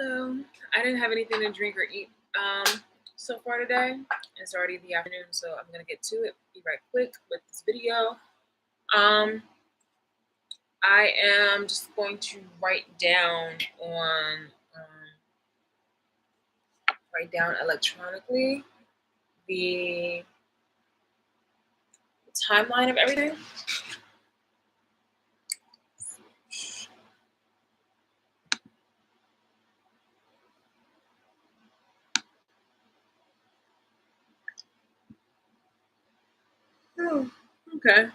Hello. I didn't have anything to drink or eat so far today. It's already the afternoon, so I'm gonna get to it. Be right quick with this video. Um, I am just going to write down electronically the timeline of everything. Oh, okay.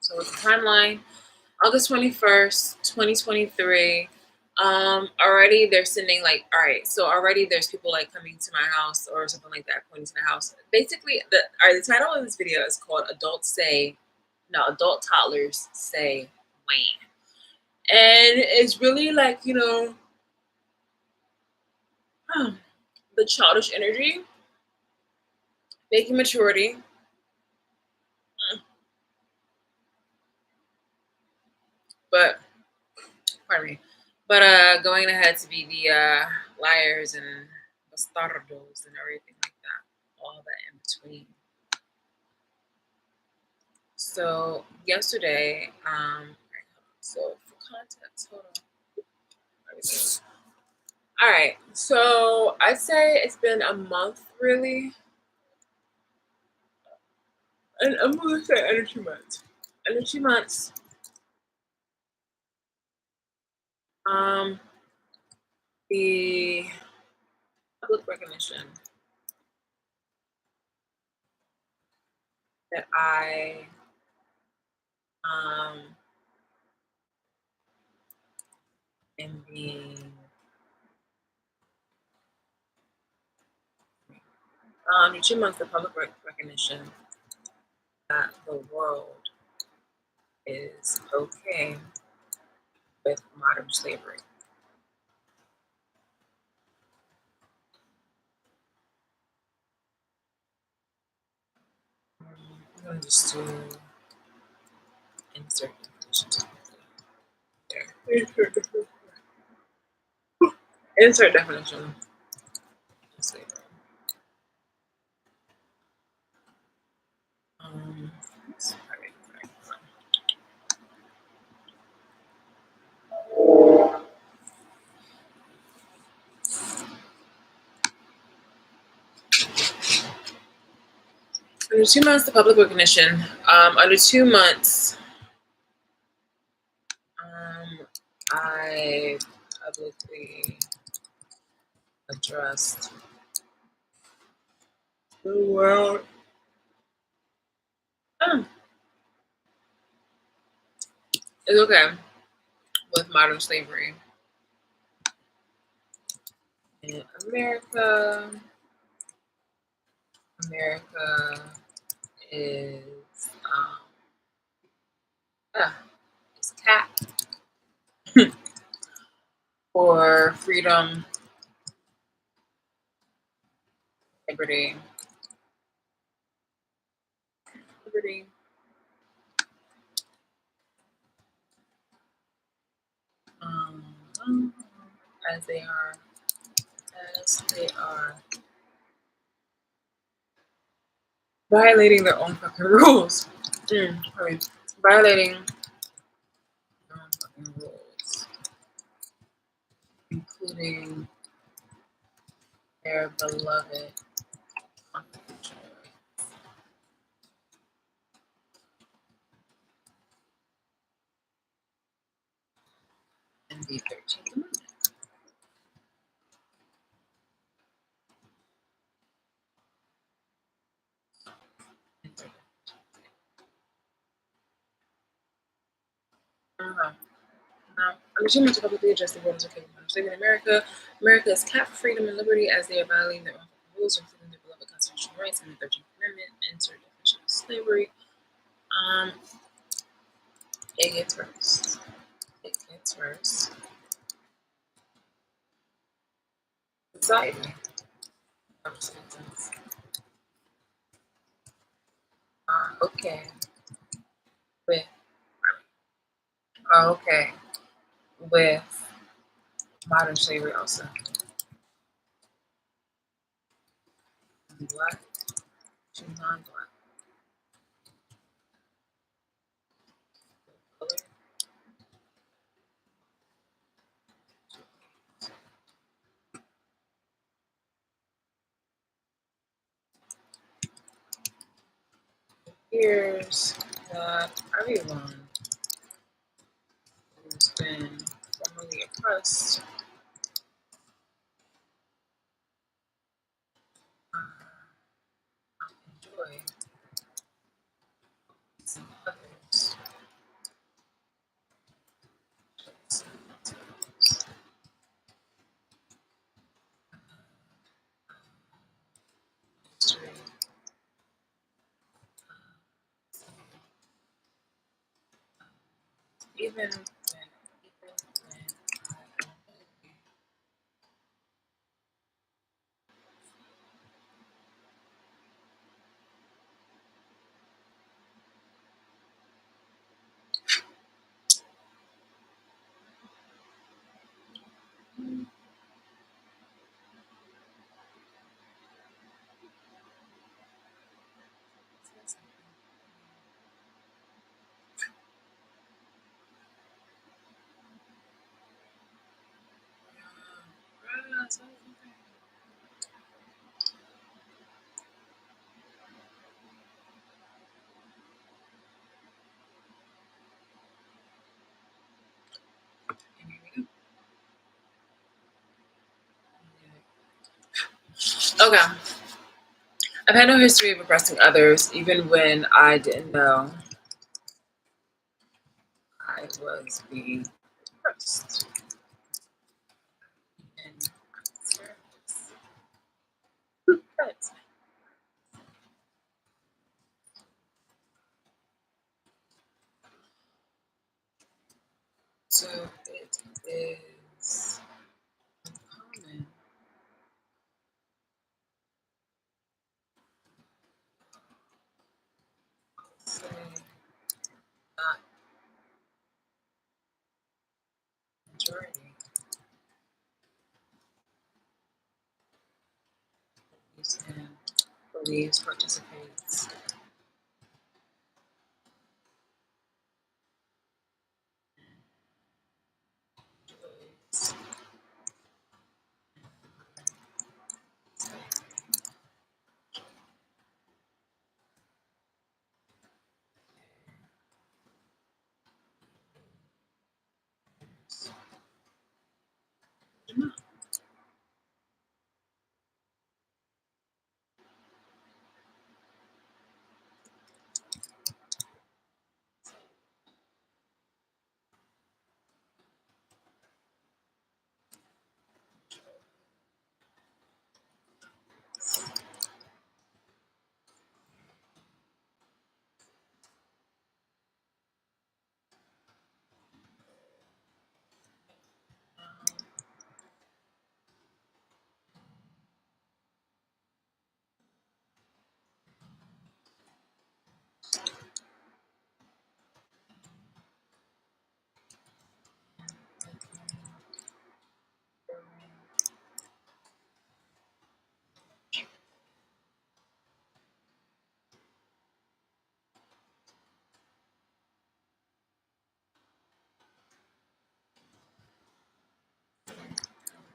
So with the timeline, August 21st, 2023. Already they're sending like, all right, so already there's people like coming to my house or something like that, pointing to my house. Basically, the title of this video is called Adult Toddlers Say Wahhhh. And it's really like, the childish energy, making maturity. But pardon me. But going ahead to be the liars and bastardos and everything like that. All that in between. So yesterday, so for context, hold on. All right, so I'd say it's been a month really, and I'm gonna say under 2 months. Under 2 months, um, the public recognition that I am being under 2 months, the public recognition that the world is okay with modern slavery. I'm gonna just do insert definition. There. Insert definition. Slavery. Sorry. Under 2 months, the public recognition. Under 2 months, I publicly addressed the world. It's okay with modern slavery in America. America is it's capped for freedom, liberty, as they are violating their own fucking rules. Violating their own fucking rules, including their beloved Constitution. And the 13th Amendment. I'm assuming to publicly address the world is okay with modern slavery in America. America is capped for freedom and liberty as they are violating their own rules, including their beloved constitutional rights and the 13th Amendment, enter definition of slavery. Um, it gets worse. It gets worse. Society. Okay. With okay. With modern slavery also. Black to non-black. Color. Here's that everyone who's been formerly oppressed enjoy some others. History. Even when okay. I've had no history of oppressing others, even when I didn't know I was being oppressed. And so it is common to say not majority and believes, participates, enjoys.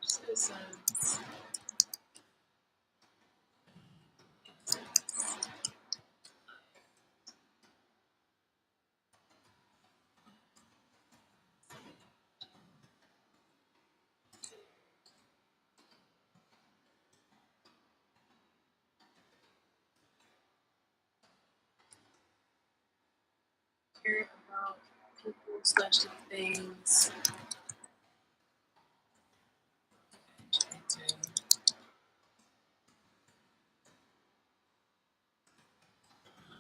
Citizens. Care about people slash the things I do.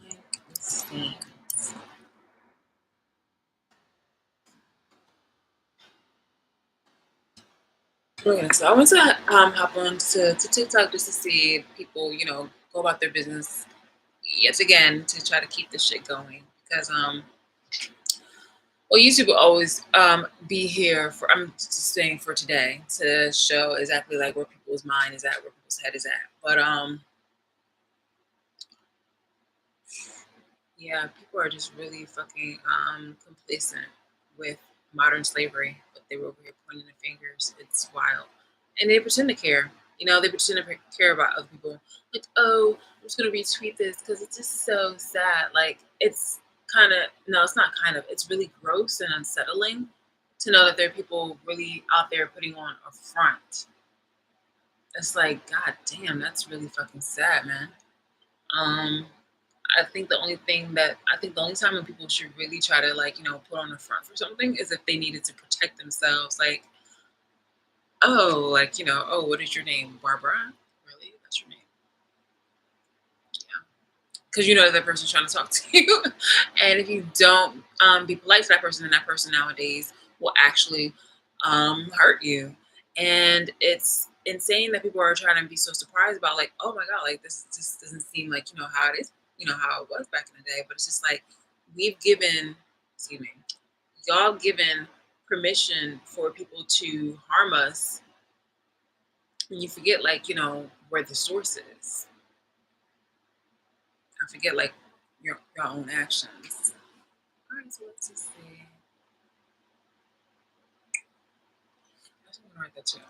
Like this thing. Okay, so I want to hop on to TikTok just to see people, go about their business yet again to try to keep this shit going because well, YouTube will always be here for, I'm just saying, for today to show exactly like where people's mind is at, where people's head is at. But yeah, people are just really fucking complacent with modern slavery, but they were over here pointing the fingers. It's wild, and they pretend to care. They pretend to care about other people. Like, oh, I'm just gonna retweet this because it's just so sad. Like, it's kind of no, it's not kind of. It's really gross and unsettling to know that there are people really out there putting on a front. It's like, god damn, that's really fucking sad, man. Um, I think the only time when people should really try to like, put on the front for something is if they needed to protect themselves. Like, oh, like, oh, what is your name? Barbara? Really? That's your name? Yeah. Because you know that person's trying to talk to you. And if you don't be polite to that person, then that person nowadays will actually hurt you. And it's insane that people are trying to be so surprised about like, oh my God, like this just doesn't seem like, how it is, how it was back in the day. But it's just like we've given, excuse me, y'all given permission for people to harm us and you forget like, where the source is. I forget like your own actions. All right, so let's just see. I just want to write that too.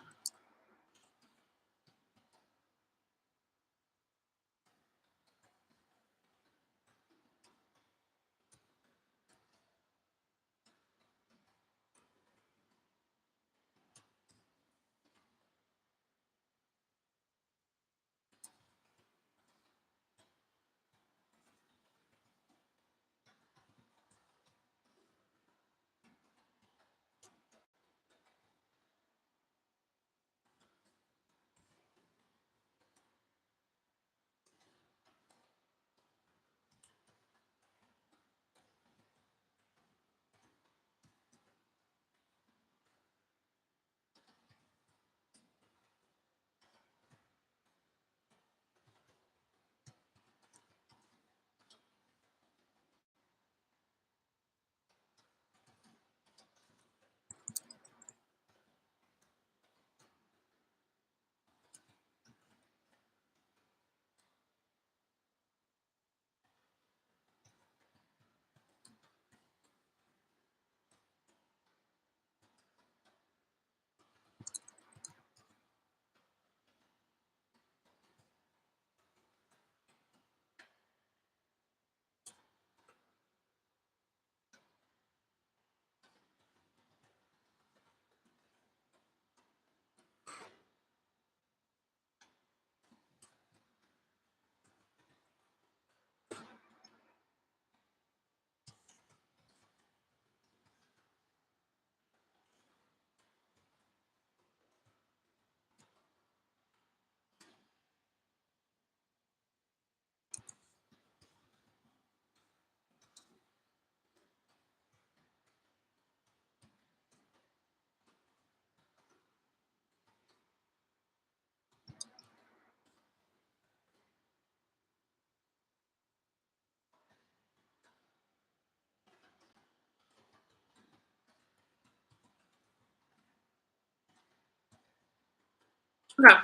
Okay.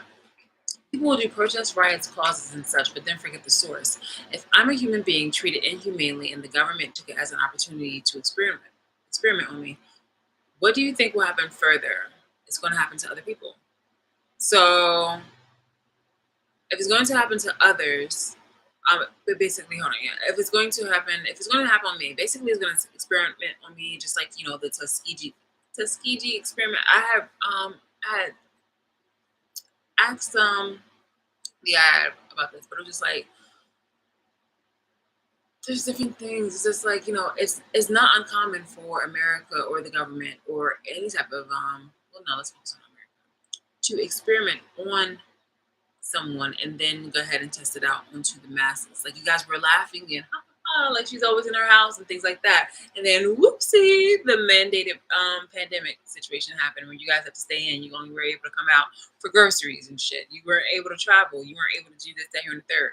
People will do protests, riots, causes, and such, but then forget the source. If I'm a human being treated inhumanely and the government took it as an opportunity to experiment on me, what do you think will happen further? It's going to happen to other people. So if it's going to happen to others, but basically, hold on, yeah. If it's going to happen on me, basically, it's going to experiment on me, just like the Tuskegee experiment. I had asked the ad about this, but it was just like there's different things. It's just like, it's not uncommon for America or the government or any type of well, no, let's focus on America, to experiment on someone and then go ahead and test it out onto the masses. Like, you guys were laughing and ha, ha, ha, like she's always in her house and things like that. And then whoopsie, the mandated pandemic situation happened where you guys have to stay in. You only were able to come out for groceries and shit. You weren't able to travel. You weren't able to do this, that, here, and the third.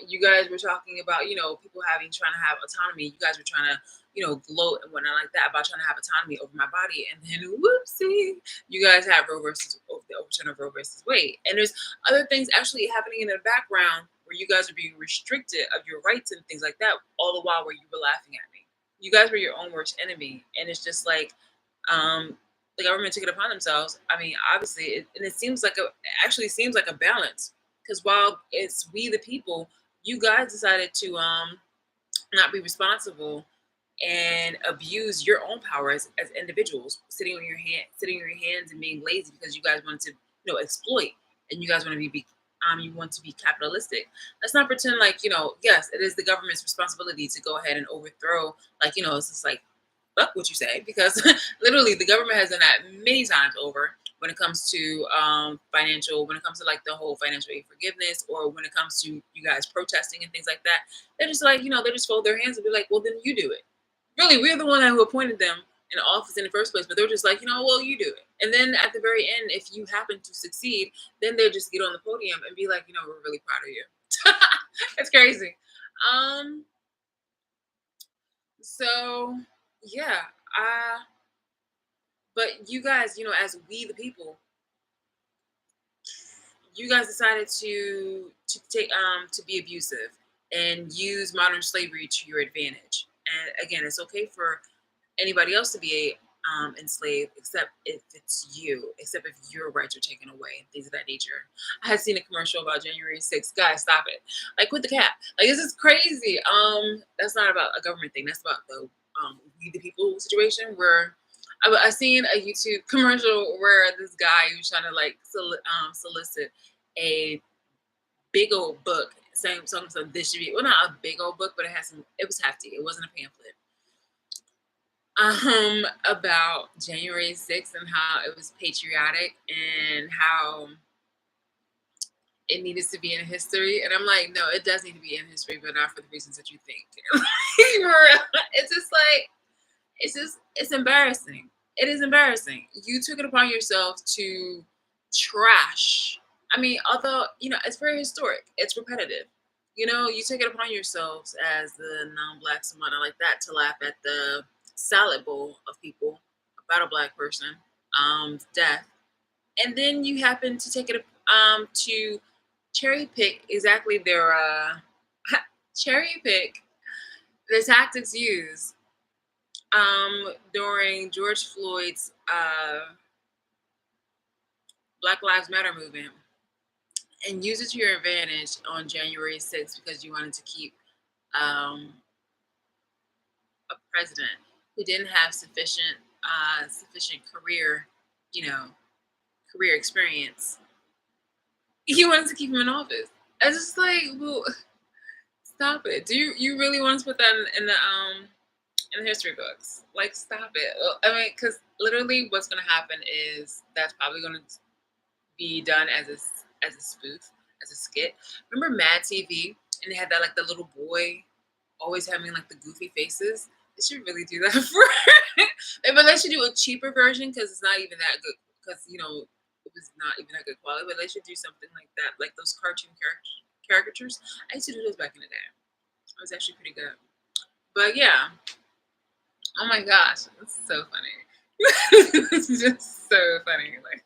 You guys were talking about, people trying to have autonomy. You guys were trying to, gloat and whatnot like that about trying to have autonomy over my body. And then whoopsie, you guys have the overturn of Roe versus Wade. And there's other things actually happening in the background where you guys are being restricted of your rights and things like that, all the while where you were laughing at me. You guys were your own worst enemy. And it's just like, um, the government took it upon themselves. I mean, obviously, it seems like actually seems like a balance, because while it's we the people, you guys decided to not be responsible and abuse your own power as individuals, sitting on your hands and being lazy because you guys want to, exploit, and you guys want to you want to be capitalistic. Let's not pretend like, yes, it is the government's responsibility to go ahead and overthrow, like, it's just like, fuck what you say, because literally the government has done that many times over when it comes to when it comes to like the whole financial aid forgiveness, or when it comes to you guys protesting and things like that. They're just like, they just fold their hands and be like, well, then you do it. Really, we're the one who appointed them in office in the first place, but they're just like, well, you do it. And then at the very end, if you happen to succeed, then they'll just get on the podium and be like, we're really proud of you. It's crazy. Um, so yeah, uh, but you guys, as we the people, you guys decided to be abusive and use modern slavery to your advantage. And again, it's okay for anybody else to be enslaved, except if it's you, except if your rights are taken away and things of that nature. I had seen a commercial about January 6th. Guys, stop it. Like, with the cap. Like, this is crazy. That's not about a government thing. That's about the we the people situation, where I seen a YouTube commercial where this guy was trying to like solicit a big old book saying something, so this should be, well, not a big old book, but it was hefty. It wasn't a pamphlet. About January 6th and how it was patriotic and how it needed to be in history. And I'm like, no, it does need to be in history, but not for the reasons that you think. It's just like, it's embarrassing. It is embarrassing. You took it upon yourself to trash. I mean, although, it's very historic, it's repetitive. You take it upon yourselves as the non-blacks and whatnot like that to laugh at the salad bowl of people about a black person, death. And then you happen to take it to cherry pick exactly their cherry pick the tactics used during George Floyd's Black Lives Matter movement, and use it to your advantage on January 6th because you wanted to keep um, a president who didn't have sufficient you know, career experience. You wanted to keep him in office. I just like, well, stop it. Do you really want to put that in the history books? Like, stop it. I mean, because literally, what's going to happen is that's probably going to be done as a spoof, as a skit. Remember Mad TV, and they had that, like, the little boy always having like the goofy faces. They should really do that for. But they should do a cheaper version because it's not even that good. Because it was not even that good quality. But they should do something like that, like those cartoon caricatures. I used to do those back in the day. It was actually pretty good. But yeah, oh my gosh, it's so funny. It's just so funny. Like,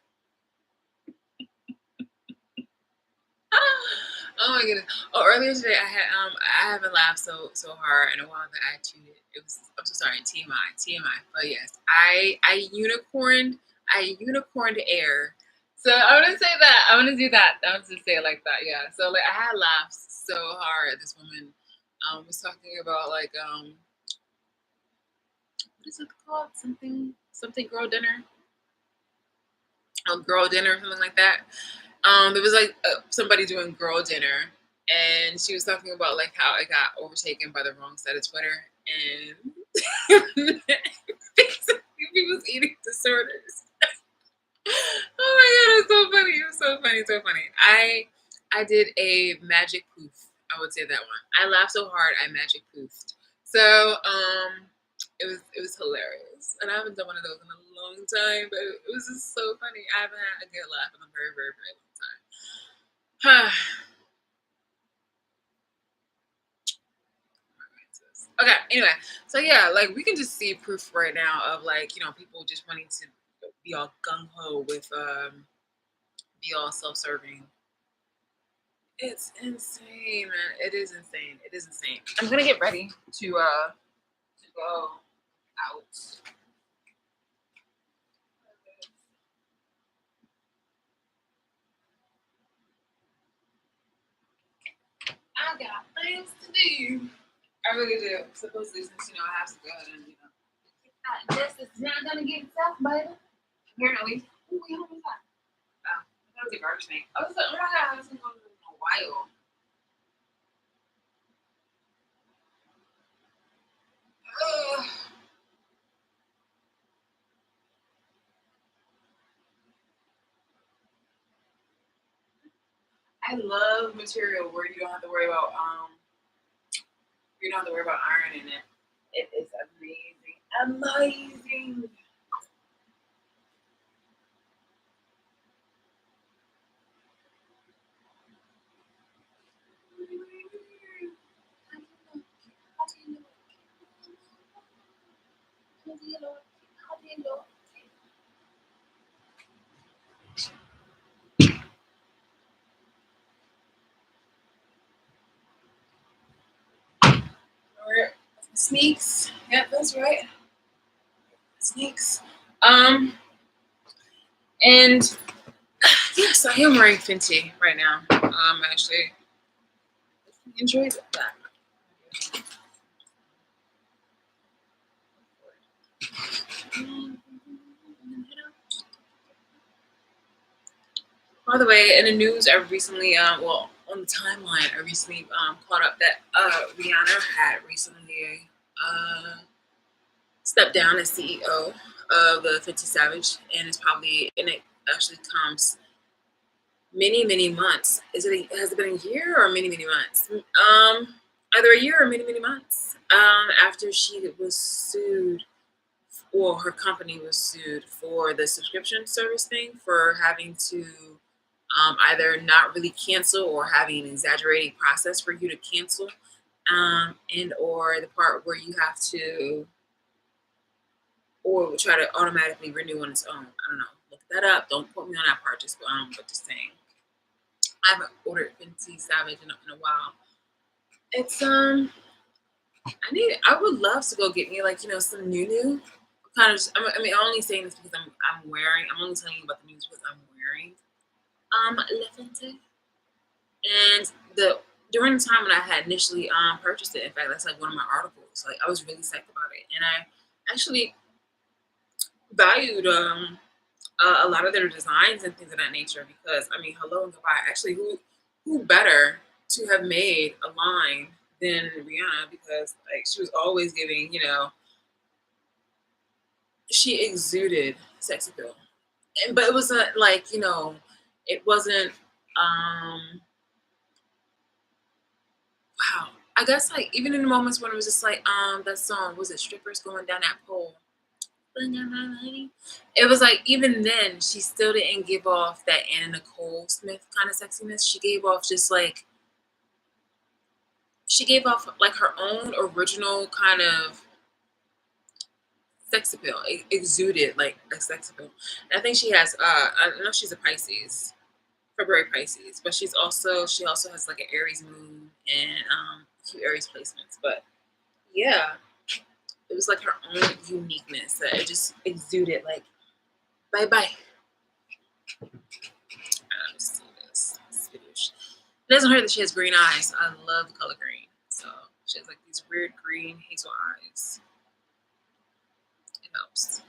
oh my goodness. Oh, earlier today I haven't laughed so hard in a while that I tweeted. I'm so sorry, TMI. But yes, I unicorned air. So I'm gonna say that. I'm gonna do that. I'm gonna say it like that. Yeah. So like I had laughed so hard. This woman was talking about like what is it called? Something girl dinner. Oh, girl dinner, something like that. There was like somebody doing girl dinner, and she was talking about like how it got overtaken by the wrong side of Twitter, and basically people's eating disorders. Oh my god, it's so funny. It was so funny, so funny. I did a magic poof. I would say that one. I laughed so hard I magic poofed. So it was hilarious. And I haven't done one of those in a long time, but it was just so funny. I haven't had a good laugh in a very, very, very long time. Okay, anyway, so yeah, like we can just see proof right now of like, people just wanting to be all gung ho with be all self-serving. It's insane, man. It is insane. It is insane. I'm gonna get ready to go out. I got things to do. I really do. Supposedly, since I have to go ahead and justice is not gonna get itself, baby. Apparently. Ooh, we don't that. Oh, that was a garbage thing. I was like, oh my god, I haven't gone in a while. Ugh. I love material where you don't have to worry about ironing it. It is amazing. Amazing. Sneaks. Yep, that's right. Sneaks. And yes, I am wearing Fenty right now. Actually enjoyed that. By the way, in the news, I recently, on the timeline, I recently caught up that Rihanna had recently stepped down as CEO of the 50 Savage, and it actually comes many, many months. Has it been a year or many, many months? Either a year or many, many months after she was sued, or her company was sued for the subscription service thing for having to either not really cancel or having an exaggerated process for you to cancel, and or the part where you have to or try to automatically renew on its own. I don't know. Look that up. Don't quote me on that part. But just saying. I haven't ordered Fenty Savage in a while. It's I would love to go get me like some new. Kind of. I'm only saying this because I'm wearing. I'm only telling you about the news because I'm wearing Le Fenty. And the during the time when I had initially purchased it, in fact, that's like one of my articles. Like I was really psyched about it, and I actually valued a lot of their designs and things of that nature because I mean, hello and goodbye. Actually, who better to have made a line than Rihanna because like she was always giving, she exuded sex appeal, but it wasn't like it wasn't. Wow, I guess like even in the moments when it was just like that song was it strippers going down that pole. It was like even then she still didn't give off that Anna Nicole Smith kind of sexiness. She gave off like her own original kind of sex appeal. It exuded like a sex appeal. And I think she has I know she's a Pisces, February Pisces, but she also has like an Aries moon and a few Aries placements. But yeah, it was like her own uniqueness that it just exuded like bye bye. See this. It doesn't hurt that she has green eyes. I love the color green. So she has like these weird green hazel eyes. It helps.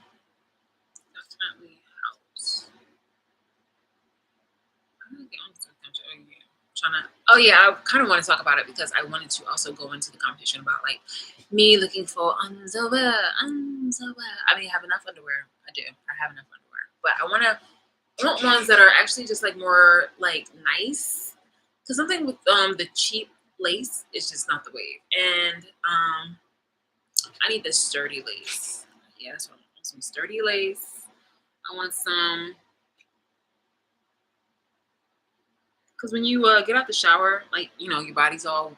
Definitely helps. I'm gonna get on to the country again. trying to. Oh yeah, I kind of want to talk about it because I wanted to also go into the competition about like me looking for underwear. I mean, I have enough underwear. I do. I have enough underwear, but I want ones that are actually just like more like nice. Because something with the cheap lace is just not the wave, and I need the sturdy lace. Yeah, that's what I want. Some sturdy lace. I want some. Because when you get out the shower, like, you know, your body's all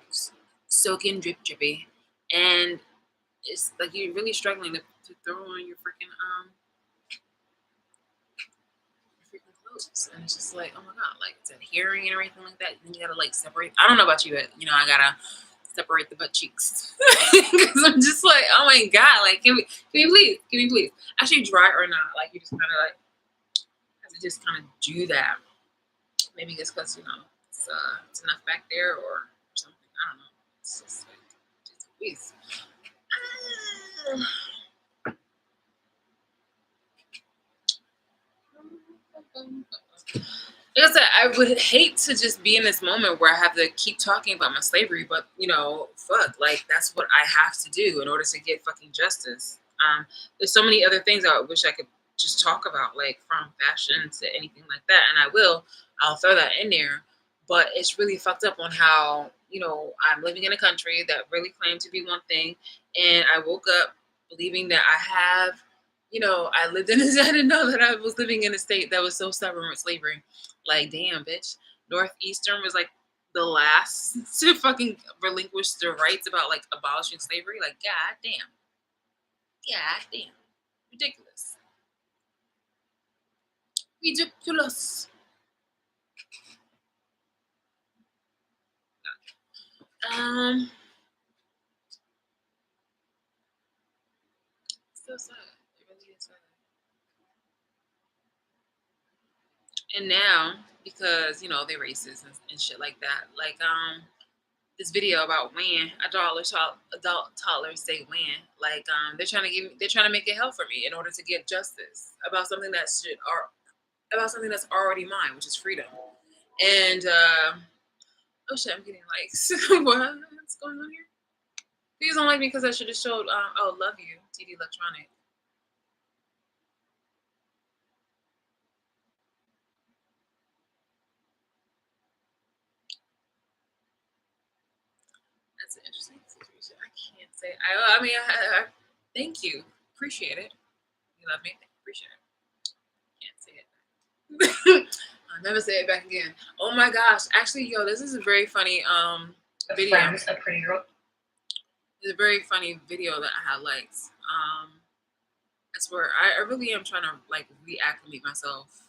soaking, drippy, and it's like you're really struggling to throw on your freaking clothes, and it's just like, oh my god, like it's adhering and everything like that. Then you gotta like separate. I don't know about you, but you know, I gotta separate the butt cheeks because I'm just like, oh my god, like can we please, actually dry or not, like you just kind of like have to just kind of do that. Maybe it's because you know it's enough back there or something. I don't know. It's just like just please. Like I said, I would hate to just be in this moment where I have to keep talking about my slavery, but you know, fuck, like that's what I have to do in order to get fucking justice. There's so many other things I wish I could just talk about, like from fashion to anything like that, and I will. I'll throw that in there, but it's really fucked up on how you know I'm living in a country that really claimed to be one thing, and I woke up believing that I have. You know, I lived in I didn't know that I was living in a state that was so stubborn with slavery. Like, damn, bitch. Northeastern was like the last to fucking relinquish their rights about like abolishing slavery. Like, god damn. God damn. Ridiculous. Ridiculous. Um, so sad. It really is sad. And now, because, you know, they're racist and shit like that, like, this video about when adult toddlers say when they're trying to make it hell for me in order to get justice about something that should or about something that's already mine, which is freedom. And oh shit, I'm getting likes. What's going on here? Please don't like me because I should have showed oh love you TD Electronic. That's an interesting situation. I can't say. I mean, I thank you, appreciate it. You love me, appreciate it. Can't say it. I'll never say it back again. Oh my gosh. Actually, yo, this is a very funny video. Friends, a pretty girl. It's a very funny video that I had likes. I swear, I really am trying to like reacclimate myself.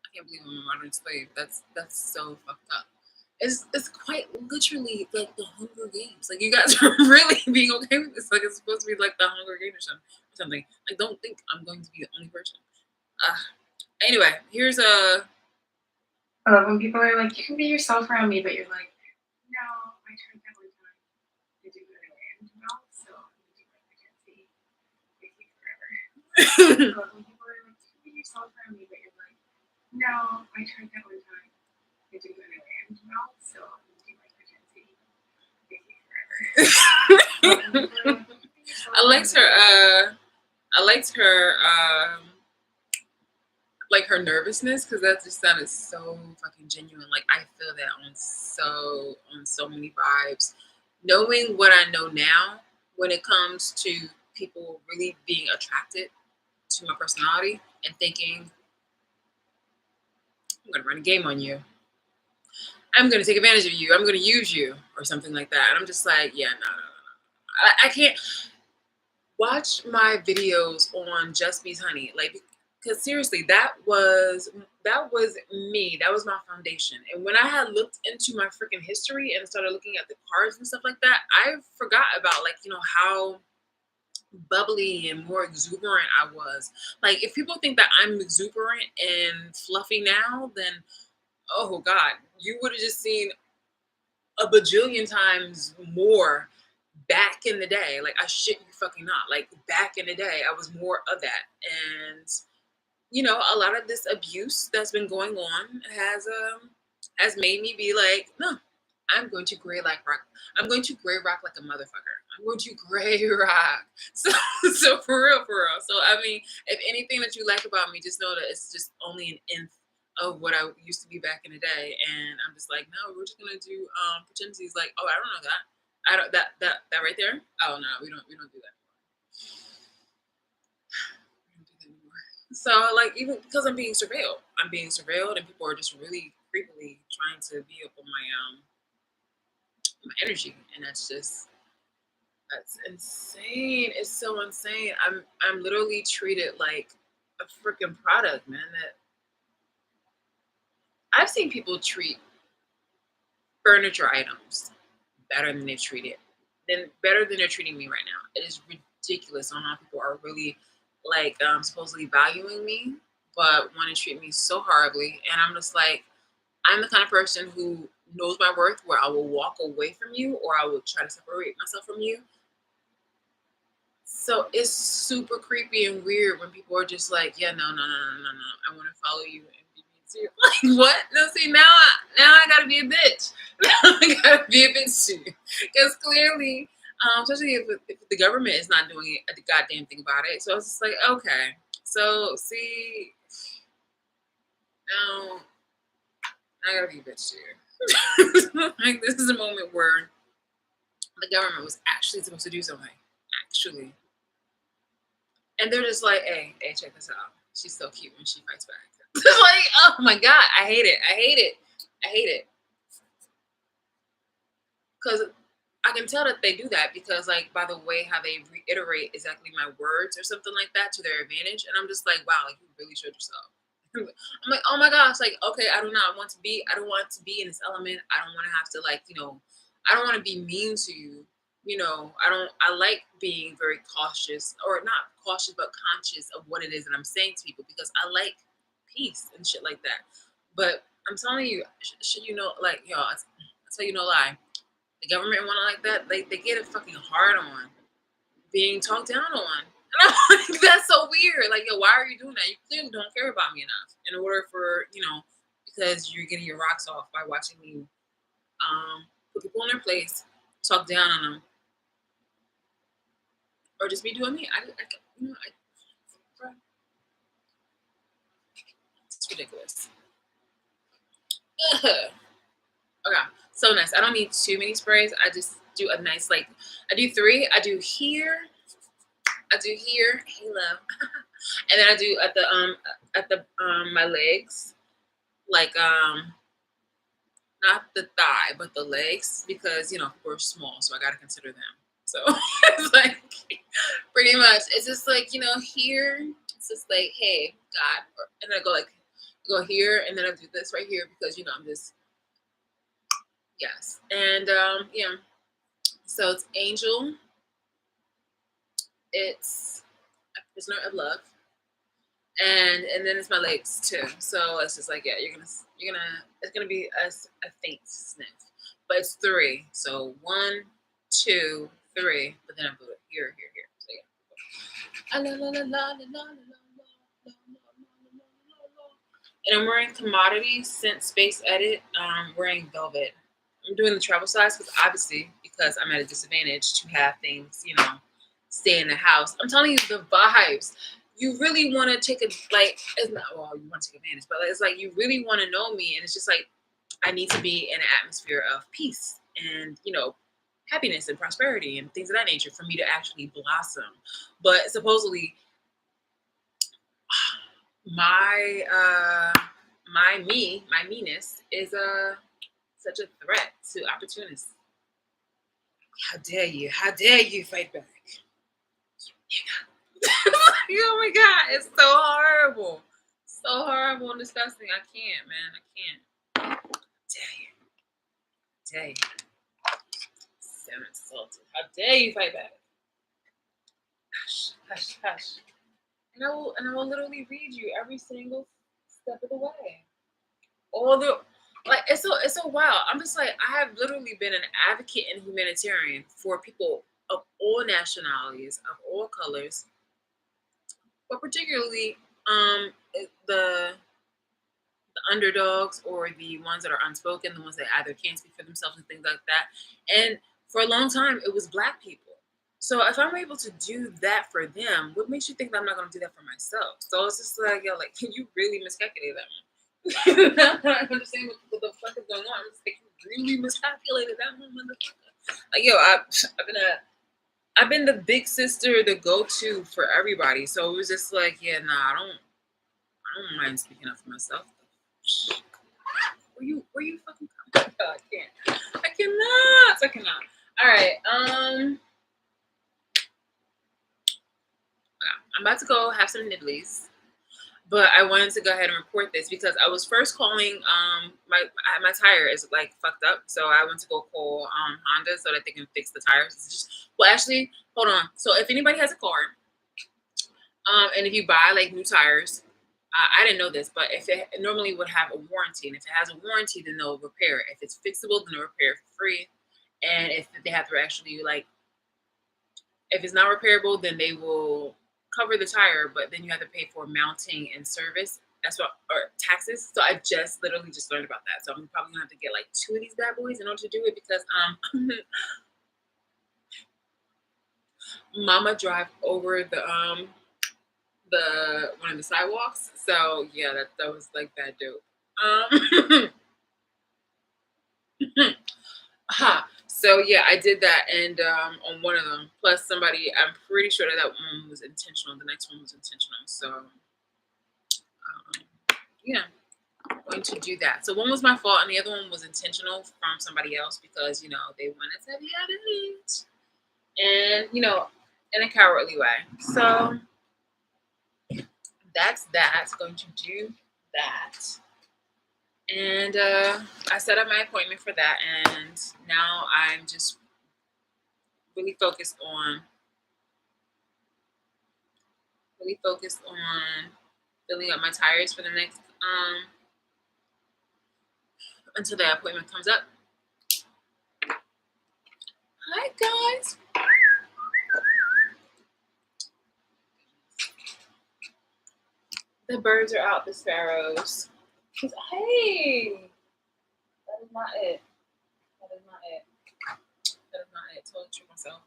I can't believe I'm a modern slave. That's so fucked up. It's quite literally like the Hunger Games. Like you guys are really being okay with this. Like it's supposed to be like the Hunger Games or something. Like don't think I'm going to be the only person. Anyway, here's a. When people are like, you can be yourself around me, but you're like, no, I tried that one time. I do it anyway, and well, so I'm gonna do like I can't see basically forever. When people are like, you can be yourself around me, but you're like, no, I tried that one time. I do it anyway, and well, so I'm gonna do like I can't see basically forever. I liked her like her nervousness because that just sounded so fucking genuine. Like I feel that on so many vibes. Knowing what I know now when it comes to people really being attracted to my personality and thinking I'm gonna run a game on you. I'm gonna take advantage of you. I'm gonna use you or something like that. And I'm just like, yeah, no. I can't watch my videos on Just Be's Honey. Like because seriously, that was me. That was my foundation. And when I had looked into my freaking history and started looking at the cards and stuff like that, I forgot about like, you know, how bubbly and more exuberant I was. Like if people think that I'm exuberant and fluffy now, then oh god, you would have just seen a bajillion times more back in the day. Like I shit you fucking not. Like back in the day, I was more of that. And you know, a lot of this abuse that's been going on has has made me be like, no, I'm going to gray like rock. I'm going to gray rock like a motherfucker. I'm going to gray rock. So, so for real, for real. So I mean, if anything that you like about me, just know that it's just only an nth of what I used to be back in the day. And I'm just like, no, we're just gonna do pretend he's like, oh, I don't know that. I don't that right there. Oh no, we don't do that. We don't do that anymore. So like even because I'm being surveilled, and people are just really creepily trying to be up on my energy, and that's insane. It's so insane. I'm literally treated like a freaking product, man. That I've seen people treat furniture items better than they treat it, than better than they're treating me right now. It is ridiculous on how people are really like supposedly valuing me, but want to treat me so horribly. And I'm just like, I'm the kind of person who knows my worth, where I will walk away from you or I will try to separate myself from you. So it's super creepy and weird when people are just like, yeah, no, no, no, no, no, no. I want to follow you and be mean to you. Like what? No, see now I gotta be a bitch. Now I gotta be a bitch too, because clearly, especially if the government is not doing a goddamn thing about it. So it's just like, okay, so see, now I gotta be a bitch too. Like this is a moment where the government was actually supposed to do something, actually. And they're just like, hey, check this out. She's so cute when she fights back. It's like, oh my god, I hate it. I hate it. I hate it. Because I can tell that they do that because, like, by the way how they reiterate exactly my words or something like that to their advantage, and I'm just like, wow, like you really showed yourself. I'm like, oh my gosh, like, okay, I don't know. I don't want to be in this element. I don't want to have to like, I don't want to be mean to you. I like being very cautious, or not cautious, but conscious of what it is that I'm saying to people, because I like peace and shit like that. But I'm telling you, should you know, like, y'all, I tell you no lie, the government want to like that, they get it fucking hard on being talked down on. And I'm like, that's so weird. Like, yo, why are you doing that? You clearly don't care about me enough in order for, because you're getting your rocks off by watching me put people in their place, talk down on them, or just be doing me. It's ridiculous. Ugh. Okay, so nice. I don't need too many sprays. I just do a nice, like, I do three. I do here, hey love, and then I do at the my legs, like not the thigh but the legs, because we're small, so I gotta consider them. So it's like pretty much it's just like here it's just like, hey God, and then I go here, and then I do this right here because I'm just, yes, and yeah. So it's Angel, it's a Prisoner of Love, and then it's my legs too. So it's just like, yeah, it's gonna be a faint sniff, but it's three. So 1, 2, 3, but then I put it here, here, here. So yeah. La, la, la, la, la, la, la, la, la. And I'm wearing Commodity Scent Space Edit. I'm wearing Velvet. I'm doing the travel size because obviously, because I'm at a disadvantage to have things, stay in the house. I'm telling you the vibes. You really want to take a, like, it's not, well, you want to take advantage, but it's like you really want to know me, and it's just like I need to be in an atmosphere of peace and happiness and prosperity and things of that nature for me to actually blossom. But supposedly my my meanness is such a threat to opportunists. How dare you? How dare you fight back? Oh my god, it's so horrible. So horrible and disgusting. I can't, man. I can't. Dare you. Dare you. Sound insulted. How dare you fight back? Hush, hush, hush. And I will literally read you every single step of the way. All the, like, it's so wild. I'm just like, I have literally been an advocate and humanitarian for people of all nationalities, of all colors, but particularly the underdogs or the ones that are unspoken, the ones that either can't speak for themselves and things like that. And for a long time, it was Black people. So if I'm able to do that for them, what makes you think that I'm not going to do that for myself? So it's just like, yo, like, you really miscalculated that one. I don't understand what the fuck is going on. I'm just like, you really miscalculated that one, motherfucker. Like, yo, I've been the big sister, the go-to for everybody. So it was just like, yeah, nah, I don't mind speaking up for myself. Where you fucking come from? I can't. I cannot. All right. I'm about to go have some nibblies, but I wanted to go ahead and report this because I was first calling. My tire is like fucked up, so I went to go call Honda so that they can fix the tires. It's just, well, actually, hold on. So if anybody has a car, and if you buy like new tires, I didn't know this, but if it normally would have a warranty, and if it has a warranty, then they'll repair it. If it's fixable, then they'll repair it for free. And if they have to actually like, if it's not repairable, then they will cover the tire, but then you have to pay for mounting and service. That's what, or taxes. So I just literally just learned about that. So I'm probably gonna have to get like 2 of these bad boys in order to do it because mama drive over the one of the sidewalks. So yeah, that was like bad dope. So yeah, I did that, and on one of them, plus somebody, I'm pretty sure that one was intentional. The next one was intentional. So yeah, I'm going to do that. So one was my fault, and the other one was intentional from somebody else because they wanted to be out of it, and in a cowardly way. So that's that. Going to do that. And I set up my appointment for that, and now I'm just really focused on filling up my tires for the next until the appointment comes up. Hi guys. The birds are out, the sparrows. Hey, that is not it. That is not it. That is not it. Totally tricked myself.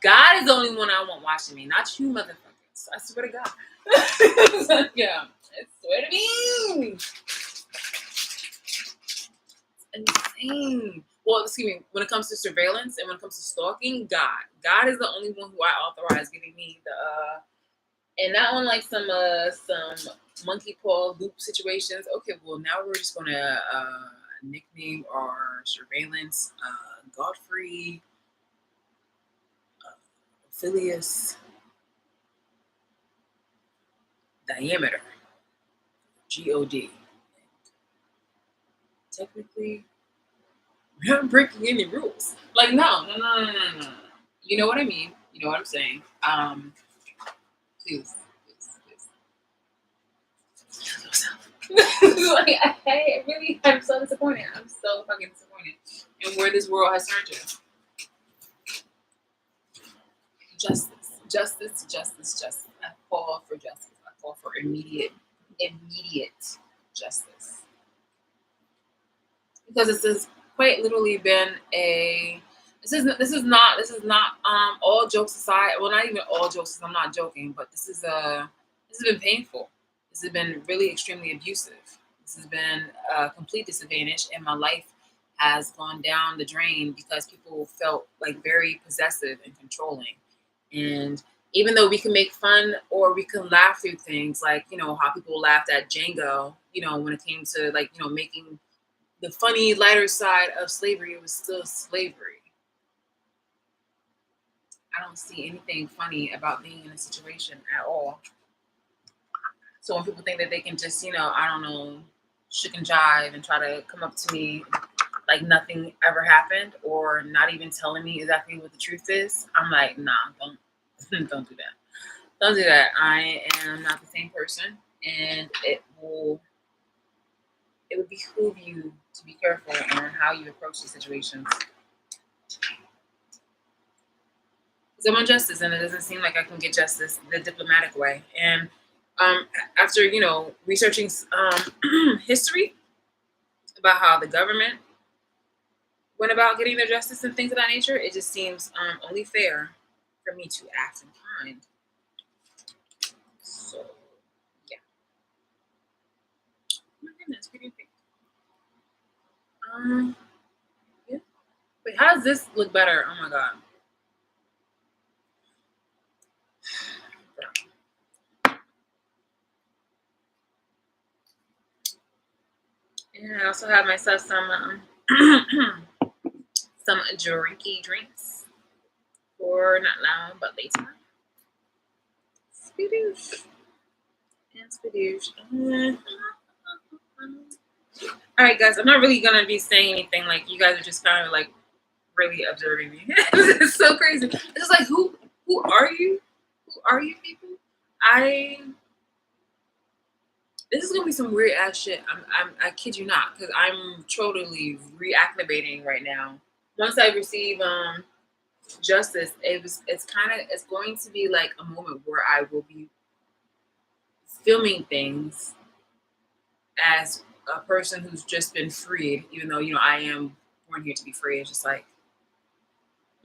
God is the only one I want watching me, not you motherfuckers. I swear to God. Yeah, I swear to me. Insane. Well, excuse me, when it comes to surveillance and when it comes to stalking, God is the only one who I authorize giving me the and not on like some monkey paw loop situations. Okay, well now we're just gonna nickname our surveillance Godfrey Phileas Diameter, God. Technically, we aren't breaking any rules. Like no. You know what I mean? You know what I'm saying? Please. Like, I'm so disappointed. I'm so fucking disappointed in where this world has turned to. Justice. I call for justice. I call for immediate justice. Because this has quite literally been this is not all jokes aside. Well, not even all jokes. I'm not joking, but this has been painful. This has been really extremely abusive. This has been a complete disadvantage, and my life has gone down the drain because people felt like very possessive and controlling. And even though we can make fun or we can laugh through things, like how people laughed at Django, when it came to like making the funny lighter side of slavery, it was still slavery. I don't see anything funny about being in a situation at all. So when people think that they can just, I don't know, shook and jive and try to come up to me like nothing ever happened or not even telling me exactly what the truth is, I'm like, nah, don't don't do that. Don't do that. I am not the same person, and it would behoove you to be careful on how you approach the situations. Because I want justice, and it doesn't seem like I can get justice the diplomatic way. And after researching history about how the government went about getting their justice and things of that nature, it just seems only fair for me to act in kind. So, yeah. Oh my goodness, what do you think? Um, yeah. Wait, how does this look better? Oh my god. And I also have myself some some drinky drinks for not now but later. Spidoosh and spidoosh. All right, guys. I'm not really gonna be saying anything. Like you guys are just kind of like really observing me. It's so crazy. It's just like who are you? Who are you people? I This is gonna be some weird ass shit. I kid you not, because I'm totally reactivating right now. Once I receive justice, it's going to be like a moment where I will be filming things as a person who's just been freed, even though I am born here to be free. It's just like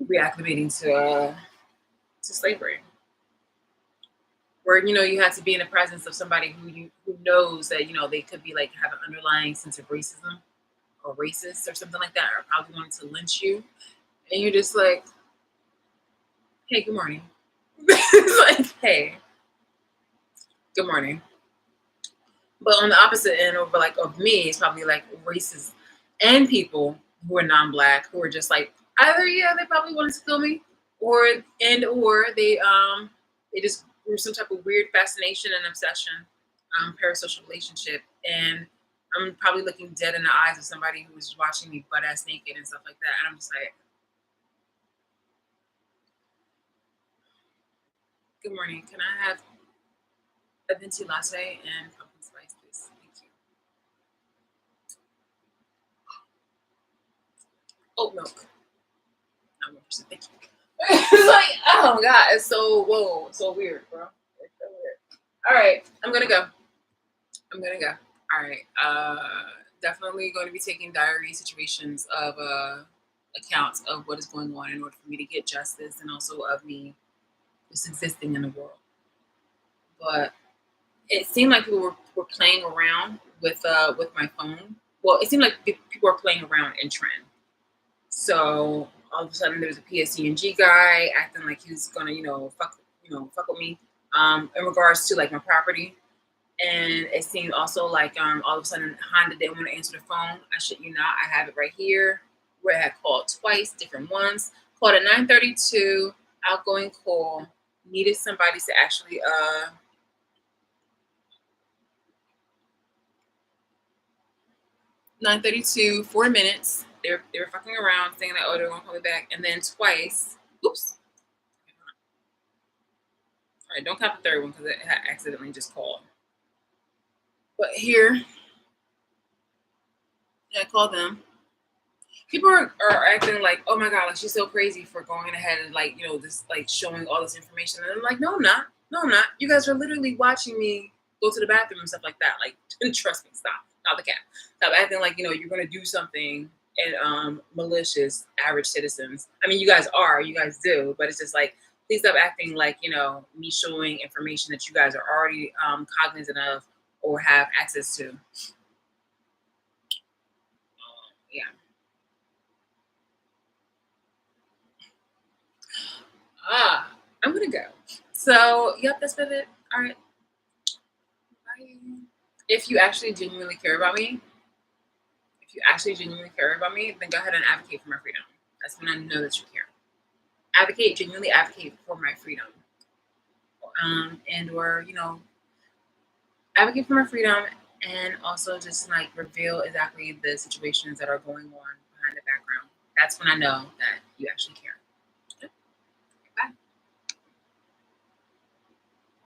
reactivating to slavery, where you have to be in the presence of somebody who knows that they could be like have an underlying sense of racism or racist or something like that, or probably wanting to lynch you, and you're just like, hey, good morning. It's like, hey, good morning. But on the opposite end of me, it's probably like racists and people who are non-black who are just like either they probably wanted to kill me, or they just grew some type of weird fascination and obsession, parasocial relationship, and I'm probably looking dead in the eyes of somebody who was watching me butt ass naked and stuff like that, and I'm just like, good morning. Can I have a venti latte and pumpkin spice, please? Thank you. Oat milk. Not 1%. Thank you. It's like, oh my god, it's so weird, bro. It's so weird. All right, I'm gonna go. I'm gonna go. All right. Definitely going to be taking diary situations of accounts of what is going on in order for me to get justice, and also of me just existing in the world. But it seemed like people were playing around with my phone. Well, it seemed like people were playing around in trend. So all of a sudden, there was a PSCNG guy acting like he was gonna, fuck with me, in regards to like my property. And it seemed also like all of a sudden Honda didn't want to answer the phone. I shit you not, I have it right here. Where I had called twice, different ones. Called at 9:32, outgoing call. Needed somebody to actually 9:32, 4 minutes. They were fucking around, saying that they were gonna call me back, and then twice. Oops. All right, don't count the third one because it had accidentally just called. But here, I called them. People are acting like, oh my god, like she's so crazy for going ahead and like this like showing all this information, and I'm like, no, I'm not. No, I'm not. You guys are literally watching me go to the bathroom and stuff like that. Like, trust me, stop the cat. Stop acting like you're gonna do something and malicious average citizens. I mean, you guys do, but it's just like, please stop acting like me showing information that you guys are already cognizant of or have access to. Yeah. I'm gonna go. So, yep, that's been it. All right. Bye. If you actually genuinely care about me, then go ahead and advocate for my freedom. That's when I know that you care. advocate, genuinely advocate for my freedom, and or advocate for my freedom, and also just like reveal exactly the situations that are going on behind the background. That's when I know that you actually care.